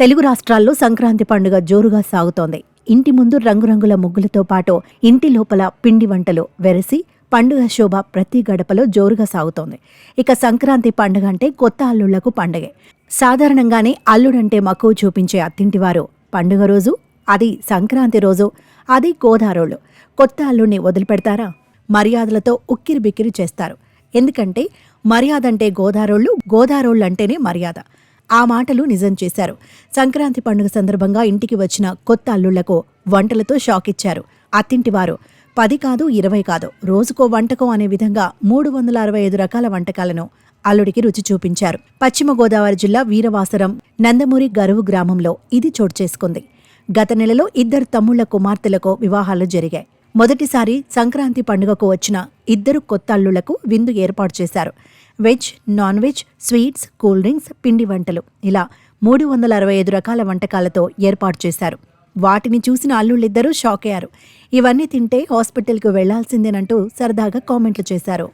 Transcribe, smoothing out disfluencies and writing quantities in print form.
తెలుగు రాష్ట్రాల్లో సంక్రాంతి పండుగ జోరుగా సాగుతోంది. ఇంటి ముందు రంగురంగుల ముగ్గులతో పాటు ఇంటి లోపల పిండి వంటలు వెరసి పండుగ శోభ ప్రతి గడపలో జోరుగా సాగుతోంది. ఇక సంక్రాంతి పండుగ అంటే కొత్త అల్లుళ్లకు పండుగే. సాధారణంగానే అల్లుడంటే మక్కువ చూపించే అత్తింటివారు పండుగ రోజు, అది సంక్రాంతి రోజు, అది గోదారోళ్ళు కొత్త అల్లుడిని వదిలిపెడతారా? మర్యాదలతో ఉక్కిరిబిక్కిరి చేస్తారు. ఎందుకంటే మర్యాదంటే గోదారోళ్ళు, గోదారోళ్ళంటేనే మర్యాద. ఆ మాటలు నిజం చేశారు. సంక్రాంతి పండుగ సందర్భంగా ఇంటికి వచ్చిన కొత్త అల్లుళ్లకు వంటలతో షాక్ ఇచ్చారు అత్తింటివారు. 10 కాదు 20 కాదు, రోజుకో వంటకం అనే విధంగా 365 రకాల వంటకాలను అల్లుడికి రుచి చూపించారు. పశ్చిమ గోదావరి జిల్లా వీరవాసరం నందమూరి గరువు గ్రామంలో ఇది చోటు చేసుకుంది. గత నెలలో 2 తమ్ముళ్ల కుమార్తెలకు వివాహాలు జరిగాయి. మొదటిసారి సంక్రాంతి పండుగకు వచ్చిన 2 కొత్త అల్లుళ్లకు విందు ఏర్పాటు చేశారు. Veg, non veg, sweets, cool drinks, పిండి వంటలు ఇలా 365 రకాల వంటకాలతో ఏర్పాటు చేశారు. వాటిని చూసిన అల్లుళ్ళిద్దరూ షాక్ అయ్యారు. ఇవన్నీ తింటే హాస్పిటల్కు వెళ్లాల్సిందేనంటూ సరదాగా కామెంట్లు చేశారు.